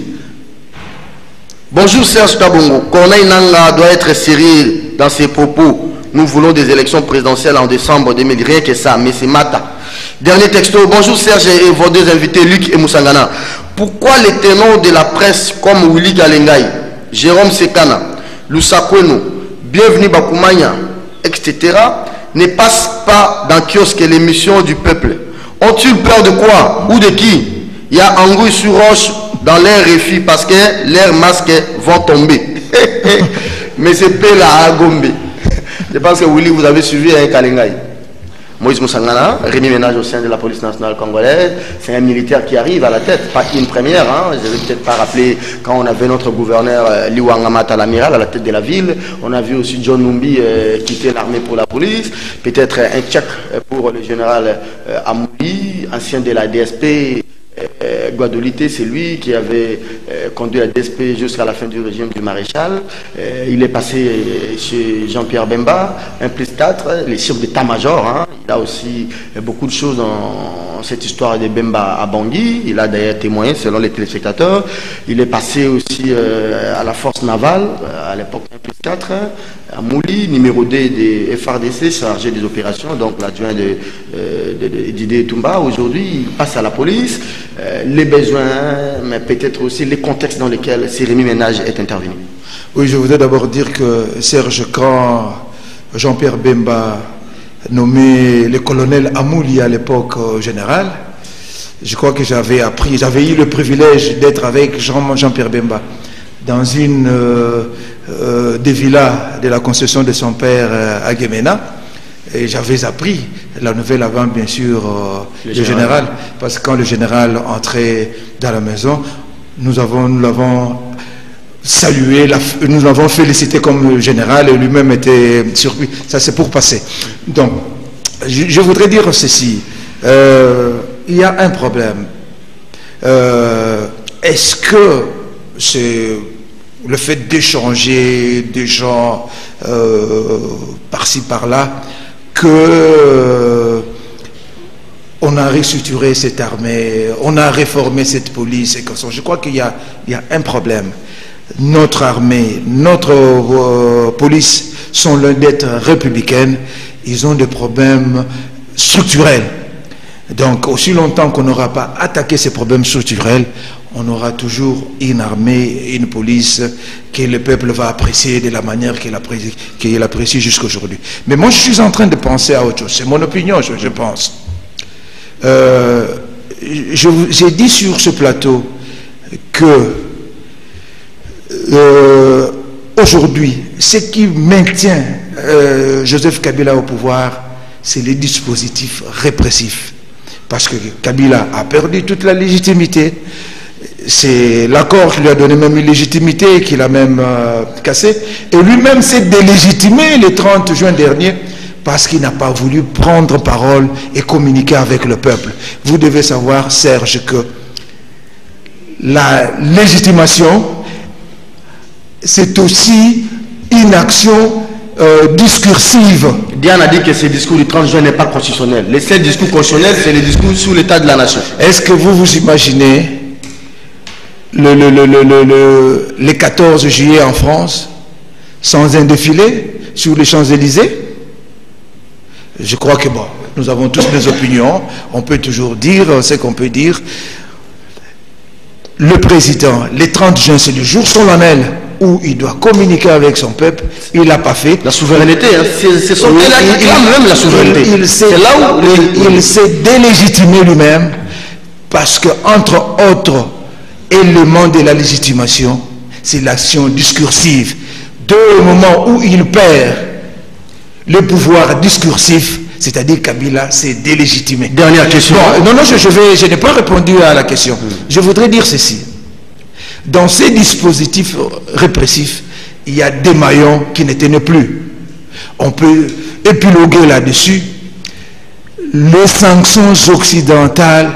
Bonjour Serge Kabongo. Corneille Nanga doit être sérieux dans ses propos. Nous voulons des élections présidentielles en décembre 2000. Rien que ça, mais c'est Mata. Dernier texto. Bonjour Serge et vos deux invités, Luc et Moussangana. Pourquoi les ténors de la presse comme Willy Galengai, Jérôme Sekana, Lusakweno, Bienvenue Bakoumania, etc. ne passent pas dans kiosque l'émission du peuple? Ont-ils peur de quoi? Ou de qui? Il y a Anguille sur roche dans l'air réfi parce que leurs masques vont tomber. Mais c'est Pela à Gombe. Je pense que Willy, vous avez suivi avec Kalengai. Moïse Moussangana, Rémi Ménage au sein de la police nationale congolaise, c'est un militaire qui arrive à la tête, pas une première. Hein. Je ne vais peut-être pas rappeler quand on avait notre gouverneur Liwangamata l'amiral à la tête de la ville. On a vu aussi John Numbi quitter l'armée pour la police. Peut-être un tchèque pour le général Amouli, ancien de la DSP. Guadolité, c'est lui qui avait conduit la DSP jusqu'à la fin du régime du maréchal. Il est passé chez Jean-Pierre Bemba, 1+4, les chefs d'état-major. Hein. Il a aussi beaucoup de choses dans cette histoire de Bemba à Bangui. Il a d'ailleurs témoigné selon les téléspectateurs. Il est passé aussi à la force navale, à l'époque 1+4, à Mouli, numéro 2 des FRDC, chargé des opérations, donc l'adjoint d'Idé Toumba. Aujourd'hui, il passe à la police. Les besoins, mais peut-être aussi les contextes dans lesquels Rémi Ménage est intervenu. Oui, je voudrais d'abord dire que Serge, quand Jean-Pierre Bemba nommé le colonel Amouli à l'époque général, je crois que j'avais eu le privilège d'être avec Jean-Pierre Bemba dans une des villas de la concession de son père à Guémena. Et j'avais appris la nouvelle avant, bien sûr, le général, parce que quand le général entrait dans la maison, nous l'avons salué, nous l'avons félicité comme général, et lui-même était surpris. Ça, c'est pour passer. Donc, je voudrais dire ceci. Il y a un problème. Est-ce que c'est le fait d'échanger des gens par-ci, par-là, que on a restructuré cette armée, on a réformé cette police et comme ça. Je crois qu'il y a un problème. notre armée, notre police sont loin d'être républicaines. Ils ont des problèmes structurels. Donc, aussi longtemps qu'on n'aura pas attaqué ces problèmes structurels, on aura toujours une armée et une police que le peuple va apprécier de la manière qu'il apprécie jusqu'à aujourd'hui. Mais moi, je suis en train de penser à autre chose. C'est mon opinion, je pense. J'ai dit sur ce plateau que aujourd'hui, ce qui maintient Joseph Kabila au pouvoir, c'est les dispositifs répressifs. Parce que Kabila a perdu toute la légitimité. C'est l'accord qui lui a donné même une légitimité qu'il a même cassé. Et lui-même s'est délégitimé le 30 juin dernier parce qu'il n'a pas voulu prendre parole et communiquer avec le peuple. Vous devez savoir, Serge, que la légitimation, c'est aussi une action discursive. Diane a dit que ce discours du 30 juin n'est pas constitutionnel. Les 7 discours constitutionnels, c'est les discours sur l'état de la nation. Est-ce que vous vous imaginez les 14 juillet en France sans un défilé sur les Champs-Élysées? Je crois que bon, nous avons tous des opinions. On peut toujours dire ce qu'on peut dire. Le président, le 30 juin, c'est le jour solennel où il doit communiquer avec son peuple. Il l'a pas fait. La souveraineté, hein, c'est son peuple qui réclame même la souveraineté. C'est là où il s'est délégitimé lui-même, parce que entre autres éléments de la légitimation, c'est l'action discursive. Dès le moment où il perd le pouvoir discursif, c'est-à-dire Kabila s'est délégitimé. Dernière question. Bon, non, je n'ai pas répondu à la question. Je voudrais dire ceci. Dans ces dispositifs répressifs, il y a des maillons qui ne tenaient plus. On peut épiloguer là-dessus. Les sanctions occidentales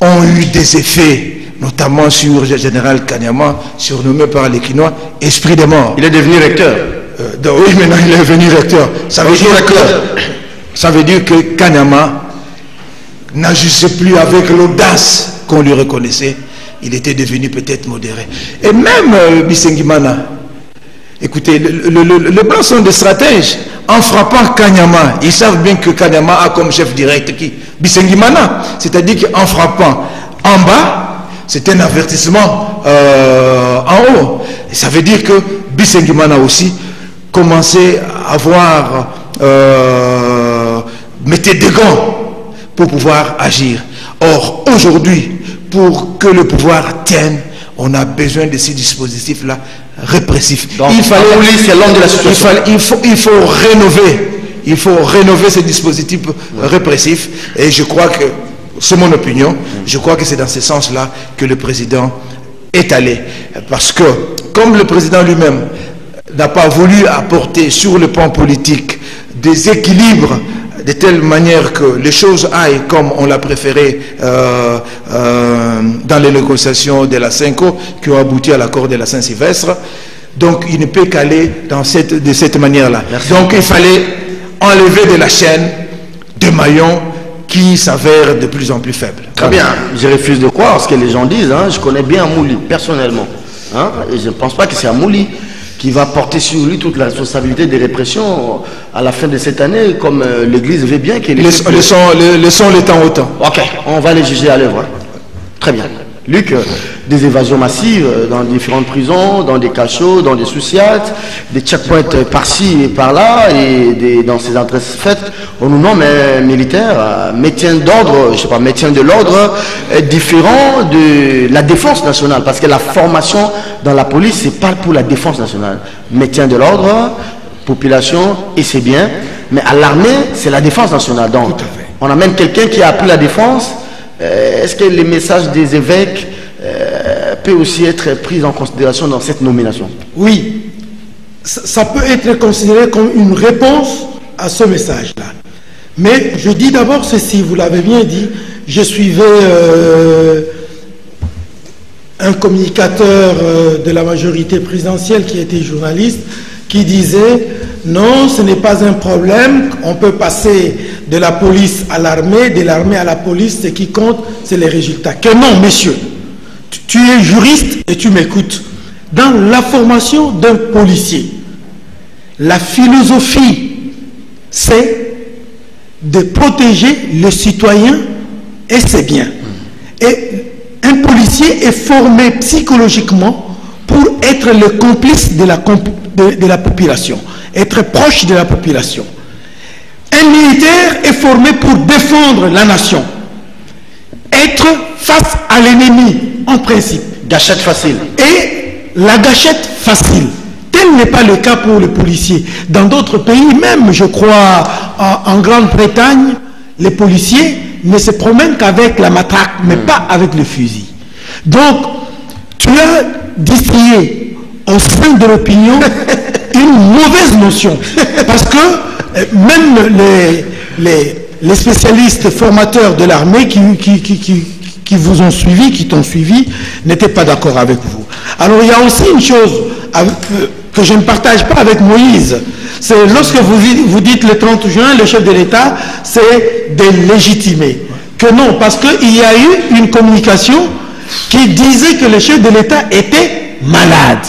ont eu des effets, notamment sur le général Kanyama, surnommé par les Quinois esprit de mort. Il est devenu recteur. Oui, maintenant il est devenu recteur. Ça veut dire que Kanyama n'agissait plus avec l'audace qu'on lui reconnaissait. Il était devenu peut-être modéré. Et même Bisengimana, écoutez, les Blancs sont des stratèges. En frappant Kanyama, ils savent bien que Kanyama a comme chef direct qui Bisengimana. C'est-à-dire qu'en frappant en bas, c'est un avertissement en haut. Et ça veut dire que Bisengimana aussi commençait à avoir mettait des gants pour pouvoir agir. Or, aujourd'hui, pour que le pouvoir tienne, on a besoin de ces dispositifs-là répressifs. Donc, c'est l'homme de la situation. Il faut rénover ces dispositifs répressifs. Et je crois que, c'est mon opinion, je crois que c'est dans ce sens-là que le président est allé. Parce que, comme le président lui-même n'a pas voulu apporter sur le plan politique des équilibres de telle manière que les choses aillent comme on l'a préféré dans les négociations de la CENCO qui ont abouti à l'accord de la Saint-Sylvestre. Donc il ne peut qu'aller de cette manière-là. Donc il fallait enlever de la chaîne des maillons qui s'avèrent de plus en plus faibles. Très bien, je refuse de croire ce que les gens disent. Hein. Je connais bien Amouli personnellement. Hein. Et je ne pense pas que c'est Amouli qui va porter sur lui toute la responsabilité des répressions à la fin de cette année, comme l'Église veut bien qu'il... Laissons le temps au temps. Ok, on va les juger à l'œuvre. Hein. Très bien. Luc, des évasions massives dans différentes prisons, dans des cachots, dans des sous-siates, des checkpoints par-ci et par-là, et dans ces entrées faites, on nous nomme militaire, maintien d'ordre, je sais pas, maintien de l'ordre, différent de la défense nationale, parce que la formation dans la police, c'est pas pour la défense nationale. Maintien de l'ordre, population, et c'est bien, mais à l'armée, c'est la défense nationale. Donc, on a même quelqu'un qui a appris la défense. Est-ce que les messages des évêques peuvent aussi être pris en considération dans cette nomination? Oui, ça peut être considéré comme une réponse à ce message-là. Mais je dis d'abord ceci, vous l'avez bien dit, je suivais un communicateur de la majorité présidentielle qui était journaliste, qui disait non, ce n'est pas un problème, on peut passer de la police à l'armée, de l'armée à la police, ce qui compte, c'est les résultats. Que non, messieurs, tu es juriste et tu m'écoutes. dans la formation d'un policier, la philosophie, c'est de protéger le citoyen et ses biens. Et un policier est formé psychologiquement pour être le complice de la population, être proche de la population. Un militaire est formé pour défendre la nation, être face à l'ennemi en principe. Gâchette facile. Et la gâchette facile. Tel n'est pas le cas pour les policiers. Dans d'autres pays, même je crois en Grande-Bretagne, les policiers ne se promènent qu'avec la matraque, mais pas avec le fusil. Donc, tu as distillé au sein de l'opinion une mauvaise notion. Parce que même les spécialistes formateurs de l'armée qui vous ont suivi, qui t'ont suivi, n'étaient pas d'accord avec vous. Alors, il y a aussi une chose que je ne partage pas avec Moïse. C'est lorsque vous dites le 30 juin, le chef de l'État, c'est de légitimer. Que non, parce qu'il y a eu une communication qui disait que le chef de l'État était malade.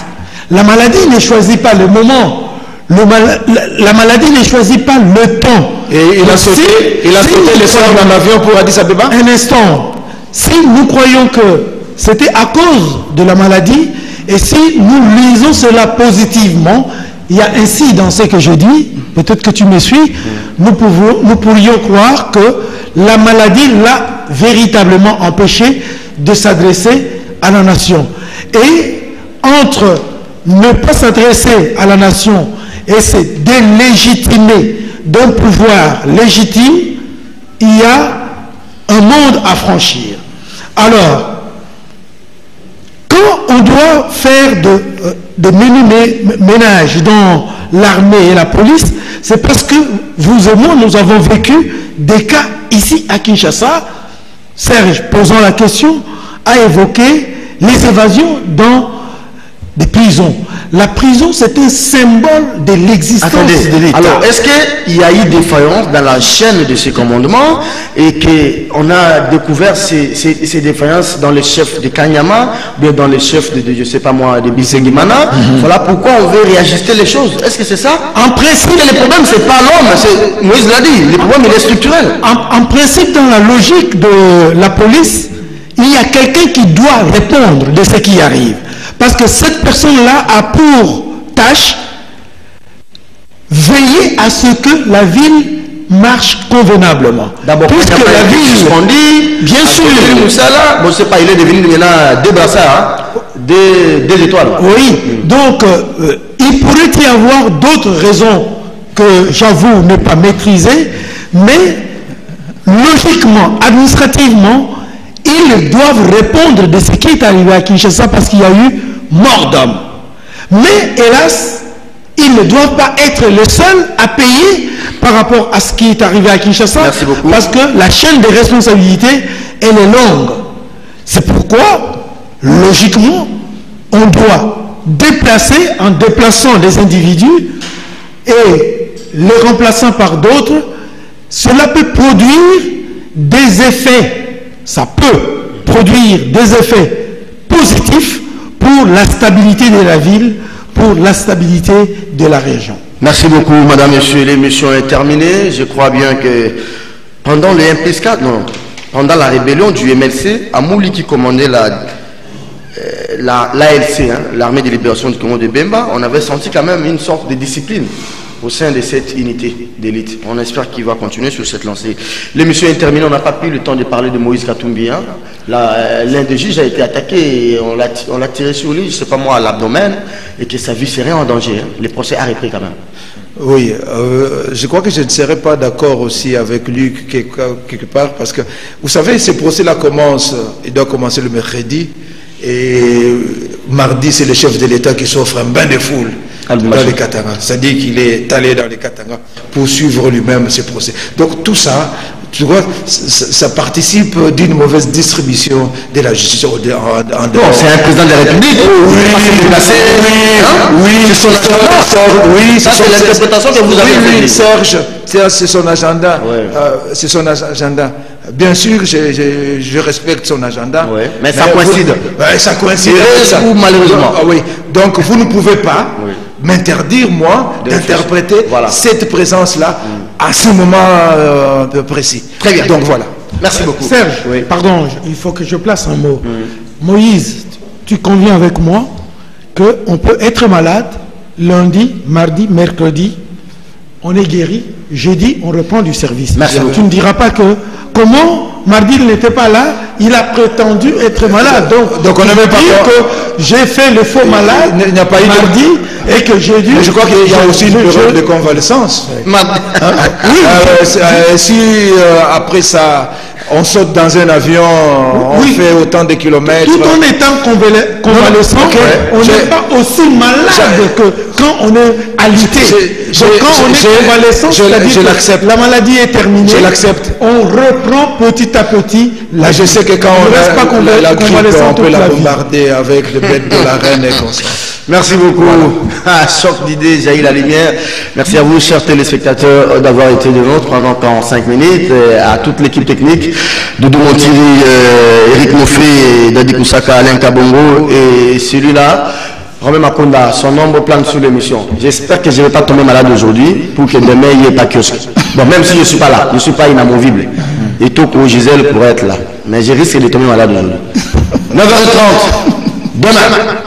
La maladie ne choisit pas le moment. La maladie ne choisit pas le temps. Et il a sauté le soir dans l'avion pour Addis Abeba. Un instant. Si nous croyons que c'était à cause de la maladie, et si nous lisons cela positivement, il y a ainsi dans ce que je dis, peut-être que tu me suis, nous pourrions croire que la maladie l'a véritablement empêché de s'adresser à la nation. Et entre ne pas s'adresser à la nation et se délégitimer d'un pouvoir légitime, il y a un monde à franchir. Alors, quand on doit faire de ménage dans l'armée et la police, c'est parce que vous et moi, nous avons vécu des cas ici à Kinshasa. Serge, posant la question, a évoqué les évasions dans des prisons. La prison, c'est un symbole de l'existence de l'État. Alors, est-ce qu'il y a eu défaillance dans la chaîne de ces commandements et qu'on a découvert ces défaillances dans les chefs de Kanyama, bien dans les chefs de je ne sais pas moi, de Bisengimana? Voilà pourquoi on veut réajuster les choses. Est-ce que c'est ça? En principe, le problème, c'est pas l'homme, Moïse l'a dit, le problème, il est structurel. En principe, dans la logique de la police, il y a quelqu'un qui doit répondre de ce qui arrive. Parce que cette personne-là a pour tâche veiller à ce que la ville marche convenablement. D'abord, puisque la ville, on dit, bien sûr, bon, c'est pas, il est devenu maintenant deux brassards, deux étoiles. Oui, donc il pourrait y avoir d'autres raisons que j'avoue ne pas maîtriser, mais logiquement, administrativement, ils doivent répondre de ce qui est arrivé à Kinshasa parce qu'il y a eu mort d'homme. Mais hélas, ils ne doivent pas être les seuls à payer par rapport à ce qui est arrivé à Kinshasa. Merci beaucoup. Parce que la chaîne de responsabilité, elle est longue. C'est pourquoi, logiquement, on doit déplacer en déplaçant les individus et les remplaçant par d'autres. Cela peut produire des effets. Ça peut produire des effets positifs pour la stabilité de la ville, pour la stabilité de la région. Merci beaucoup, madame, monsieur. L'émission est terminée. Je crois bien que pendant le M+4, non, pendant la rébellion du MLC, Amouli qui commandait l'ALC, hein, l'armée de libération du Congo de Bemba, on avait senti quand même une sorte de discipline au sein de cette unité d'élite. On espère qu'il va continuer sur cette lancée. L'émission est terminée, on n'a pas pris le temps de parler de Moïse Katumbi. Hein. L'un des juges a été attaqué, et on l'a tiré sur lui, je ne sais pas moi, à l'abdomen, et que sa vie serait en danger. Hein. Le procès a repris quand même. Oui, je crois que je ne serais pas d'accord aussi avec lui quelque part, parce que, vous savez, ce procès-là il doit commencer le mercredi, et mardi, c'est le chef de l'État qui s'offre un bain de foule dans les Katanga. C'est-à-dire qu'il est allé dans les Katanga pour suivre lui-même ce procès. Donc tout ça, tu vois, ça participe d'une mauvaise distribution de la justice. Bon, c'est un président de la République. Oui, c'est l'interprétation que vous avez faite. Serge, c'est son agenda. C'est son agenda. Bien sûr, je respecte son agenda. Ouais, mais ça coïncide. Ça coïncide. Ou malheureusement. Oui. Donc vous ne pouvez pas m'interdire, moi, d'interpréter cette présence-là à ce moment précis. Très bien. Donc voilà. Merci beaucoup. Serge, pardon, il faut que je place un mot. Moïse, tu conviens avec moi qu'on peut être malade lundi, mardi, mercredi, on est guéri, jeudi, on reprend du service. Merci beaucoup. Tu ne diras pas que comment mardi il n'était pas là, il a prétendu être malade. Donc on ne veut pas dire que j'ai fait le faux malade il n'y a pas eu mardi et que jeudi. Mais je crois qu'il y a aussi une période de convalescence. Si après ça on saute dans un avion, on fait autant de kilomètres. Tout en étant convalescent, on n'est pas aussi malade que quand on est alité. Donc quand on est convalescent, c'est-à-dire que la maladie est terminée. Je l'accepte. On reprend petit à petit. Je sais que quand on reste pas convalescent, on peut la bombarder avec des bêtes de la reine et comme ça. Merci beaucoup. Choc d'idées, jaillit la lumière. Merci à vous, chers téléspectateurs, d'avoir été de nôtres pendant 5 minutes. À toute l'équipe technique, Doudou Montiri, Eric Moffé, Dadi Koussaka, Alain Kabongo et celui-là, Romain Makonda, son nombre plane sur l'émission. J'espère que je ne vais pas tomber malade aujourd'hui pour que demain il n'y ait pas kiosque. Bon, même si je ne suis pas là, je ne suis pas inamovible. Et tout pour Gisèle pourrait être là. Mais je risque de tomber malade aujourd'hui. 9h30, demain.